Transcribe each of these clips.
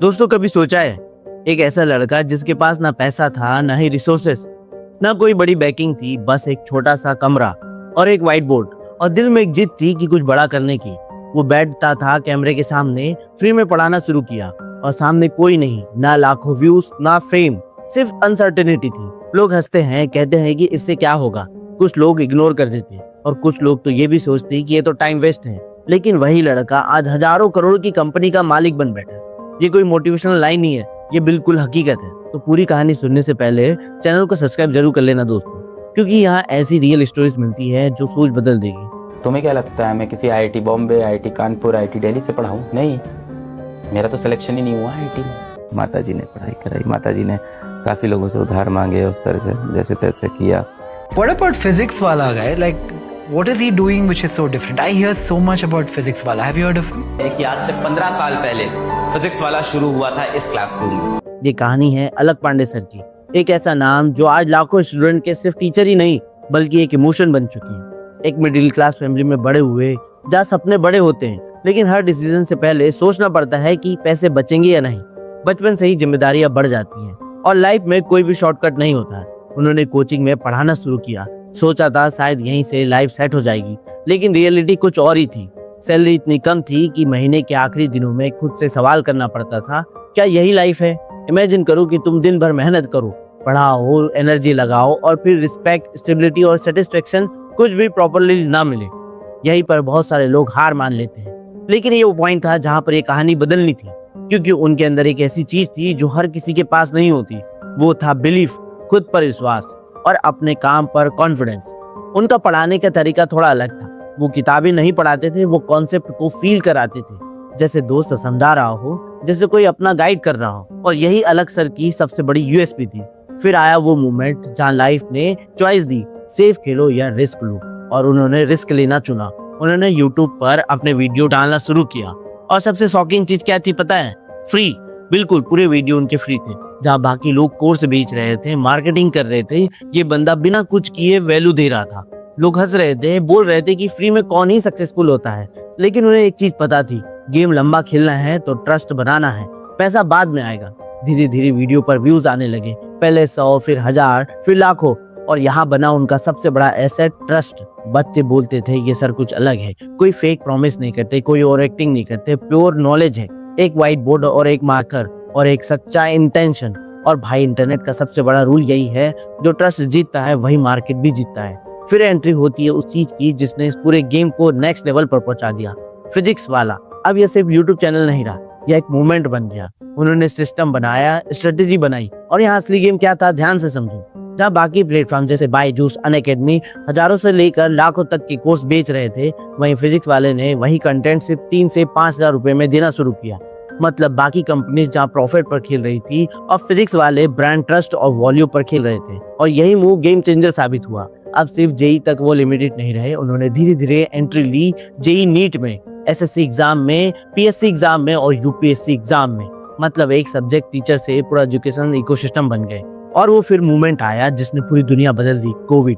दोस्तों, कभी सोचा है एक ऐसा लड़का जिसके पास ना पैसा था, ना ही रिसोर्सेस, ना कोई बड़ी बैकिंग थी, बस एक छोटा सा कमरा और एक व्हाइट बोर्ड और दिल में एक जिद थी कि कुछ बड़ा करने की। वो बैठता था कैमरे के सामने, फ्री में पढ़ाना शुरू किया और सामने कोई नहीं, ना लाखों व्यूज, ना फेम, सिर्फ अनसर्टेनिटी थी। लोग हंसते हैं, कहते हैं कि इससे क्या होगा। कुछ लोग इग्नोर कर देते और कुछ लोग तो ये भी सोचते कि ये तो टाइम वेस्ट है। लेकिन वही लड़का आज हजारों करोड़ की कंपनी का मालिक बन बैठा। ये कोई मोटिवेशनल लाइन नहीं है, ये बिल्कुल हकीकत है। तो पूरी कहानी सुनने से पहले चैनल को सब्सक्राइब जरूर कर लेना दोस्तों, क्योंकि यहाँ ऐसी रियल स्टोरीज मिलती है जो सोच बदल देगी। तुम्हें क्या लगता है मैं किसी IIT Bombay, IIT Kanpur, IIT Delhi से पढ़ा हूँ? नहीं, मेरा तो सिलेक्शन ही नहीं हुआ आईआईटी में। माताजी ने पढ़ाई कराई, माताजी ने काफी लोगों से उधार मांगे, उस तरह से जैसे तैसे किया। What about physics wala guy? Like, what is he doing which is so different? I hear so much about physics wala. Have you heard of him? एक आज से 15 साल पहले फिजिक्स वाला शुरू हुआ था इस क्लासरूम में। ये कहानी है अलग पांडे सर की। एक ऐसा नाम जो आज लाखों स्टूडेंट के सिर्फ टीचर ही नहीं बल्कि एक इमोशन बन चुकी है। एक मिडिल क्लास फैमिली में बड़े हुए, जहाँ सपने बड़े होते हैं, लेकिन हर डिसीजन से पहले सोचना पड़ता है कि पैसे बचेंगे या नहीं। बचपन से ही जिम्मेदारियां बढ़ जाती हैं और लाइफ में कोई भी शॉर्टकट नहीं होता है। उन्होंने कोचिंग में पढ़ाना शुरू किया, सोचा था शायद यहीं से लाइफ सेट हो जाएगी, लेकिन रियलिटी कुछ और ही थी। सैलरी इतनी कम थी कि महीने के आखिरी दिनों में खुद से सवाल करना पड़ता था, क्या यही लाइफ है? इमेजिन करो कि तुम दिन भर मेहनत करो, पढ़ाओ, एनर्जी लगाओ और फिर रिस्पेक्ट, स्टेबिलिटी और सेटिस्फेक्शन कुछ भी प्रॉपरली ना मिले। यहीं पर बहुत सारे लोग हार मान लेते हैं। लेकिन ये वो पॉइंट था जहाँ पर ये कहानी बदलनी थी, क्योंकि उनके अंदर एक ऐसी चीज थी जो हर किसी के पास नहीं होती। वो था बिलीफ, खुद पर विश्वास और अपने काम पर कॉन्फिडेंस। उनका पढ़ाने का तरीका थोड़ा अलग था। वो किताबें नहीं पढ़ाते थे, वो कॉन्सेप्ट को फील कराते थे, जैसे दोस्त समझा रहा हो, जैसे कोई अपना गाइड कर रहा हो। और यही अलग सर की सबसे बड़ी यूएसपी थी। फिर आया वो मोमेंट जहाँ लाइफ ने चॉइस दी, सेफ खेलो या रिस्क लो, और उन्होंने रिस्क लेना चुना। उन्होंने यूट्यूब पर अपने वीडियो डालना शुरू किया और सबसे शॉकिंग चीज क्या थी पता है? फ्री। बिल्कुल पूरे वीडियो उनके फ्री थे। जहाँ बाकी लोग कोर्स बेच रहे थे, मार्केटिंग कर रहे थे, ये बंदा बिना कुछ किए वैल्यू दे रहा था। लोग हंस रहे थे, बोल रहे थे कि फ्री में कौन ही सक्सेसफुल होता है। लेकिन उन्हें एक चीज पता थी, गेम लंबा खेलना है तो ट्रस्ट बनाना है, पैसा बाद में आएगा। धीरे धीरे वीडियो पर व्यूज आने लगे, पहले 100, फिर 1000, फिर लाखों। और यहाँ बना उनका सबसे बड़ा एसेट, ट्रस्ट। बच्चे बोलते थे ये सर कुछ अलग है, कोई फेक प्रॉमिस नहीं करते, कोई और एक्टिंग नहीं करते, प्योर नॉलेज है। एक व्हाइट बोर्ड और एक मार्कर और एक सच्चा इंटेंशन। और भाई, इंटरनेट का सबसे बड़ा रूल यही है, जो ट्रस्ट जीतता है वही मार्केट भी जीतता है। फिर एंट्री होती है उस चीज की जिसने इस पूरे गेम को नेक्स्ट लेवल पर पहुंचा दिया, फिजिक्स वाला। अब यह सिर्फ यूट्यूब चैनल नहीं रहा, यह एक मूवमेंट बन गया। उन्होंने सिस्टम बनाया, स्ट्रेटेजी बनाई, और यहाँ असली गेम क्या था ध्यान से समझो। जहाँ बाकी प्लेटफॉर्म जैसे बायजूस, अनअकैडमी हजारों से लेकर लाखों तक के कोर्स बेच रहे थे, वहीं फिजिक्स वाले ने वही कंटेंट सिर्फ 3 से 5 हजार रुपए में देना शुरू किया। मतलब बाकी कंपनीज जहाँ प्रॉफिट पर खेल रही थी और फिजिक्स वाले ब्रांड ट्रस्ट और वॉल्यूम पर खेल रहे थे। और यही मूव गेम चेंजर साबित हुआ। अब सिर्फ जेई तक वो लिमिटेड नहीं रहे, उन्होंने धीरे धीरे एंट्री ली जेई नीट में, एसएससी एग्जाम में, पीएससी एग्जाम में और यूपीएससी एग्जाम में। मतलब एक सब्जेक्ट टीचर से पूरा एजुकेशन इकोसिस्टम बन गए। और वो फिर मूवमेंट आया जिसने पूरी दुनिया बदल दी, कोविड।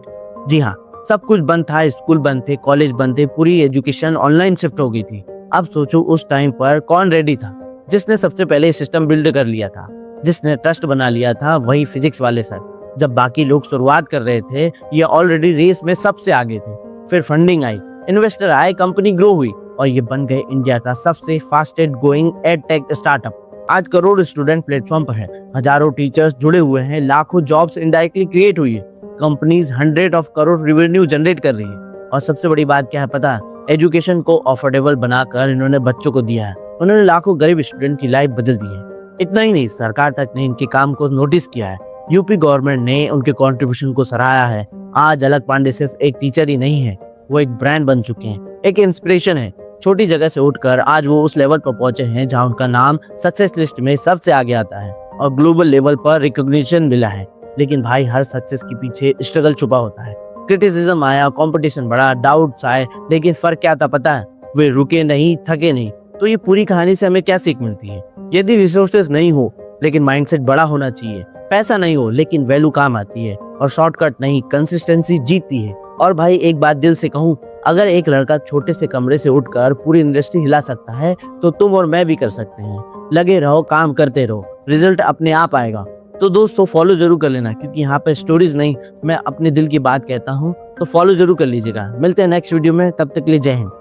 जी हाँ, सब कुछ बंद था, स्कूल बंद थे, कॉलेज बंद थे, पूरी एजुकेशन ऑनलाइन शिफ्ट हो गई थी। अब सोचो उस टाइम पर कौन रेडी था? जिसने सबसे पहले सिस्टम बिल्ड कर लिया था, जिसने ट्रस्ट बना लिया था, वही फिजिक्स वाले सर। जब बाकी लोग शुरुआत कर रहे थे, ये ऑलरेडी रेस में सबसे आगे थे। फिर फंडिंग आई, इन्वेस्टर आए, कंपनी ग्रो हुई और ये बन गए इंडिया का सबसे fastest going ed tech startup. आज करोड़ स्टूडेंट प्लेटफॉर्म पर है, हजारों टीचर्स जुड़े हुए हैं, लाखों जॉब्स इनडायरेक्टली क्रिएट हुई है, companies 100 of crore revenue generate कर रही है। और सबसे बड़ी बात क्या है पता है? एजुकेशन को अफोर्डेबल बनाकर इन्होंने बच्चों को दिया है। उन्होंने लाखों गरीब स्टूडेंट की लाइफ बदल दी है। इतना ही नहीं, सरकार तक ने इनके काम को नोटिस किया है। यूपी गवर्नमेंट ने उनके कंट्रीब्यूशन को सराहा है। आज अलग पांडे सिर्फ एक टीचर ही नहीं है, वो एक ब्रांड बन चुके हैं, एक इंस्पिरेशन है। छोटी जगह से उठकर आज वो उस लेवल पर पहुंचे हैं जहां उनका नाम सक्सेस लिस्ट में सबसे आगे आता है और ग्लोबल लेवल पर रिकॉग्निशन मिला है। लेकिन भाई, हर सक्सेस के पीछे स्ट्रगल छुपा होता है। क्रिटिसिज्म आया, कंपटीशन बढ़ा, डाउट्स आए, लेकिन फर्क क्या था पता है? वे रुके नहीं, थके नहीं। तो ये पूरी कहानी से हमें क्या सीख मिलती है? यदि रिसोर्सेज नहीं हो लेकिन माइंडसेट बड़ा होना चाहिए, पैसा नहीं हो लेकिन वैल्यू काम आती है, और शॉर्टकट नहीं, कंसिस्टेंसी जीतती है। और भाई, एक बात दिल से कहूँ, अगर एक लड़का छोटे से कमरे से उठकर पूरी इंडस्ट्री हिला सकता है तो तुम और मैं भी कर सकते हैं। लगे रहो, काम करते रहो, रिजल्ट अपने आप आएगा। तो दोस्तों फॉलो जरूर कर लेना, क्योंकि यहाँ पे स्टोरीज नहीं, मैं अपने दिल की बात कहता हूँ। तो फॉलो जरूर कर लीजिएगा। मिलते हैं नेक्स्ट वीडियो में, तब तक के लिए जय हिंद।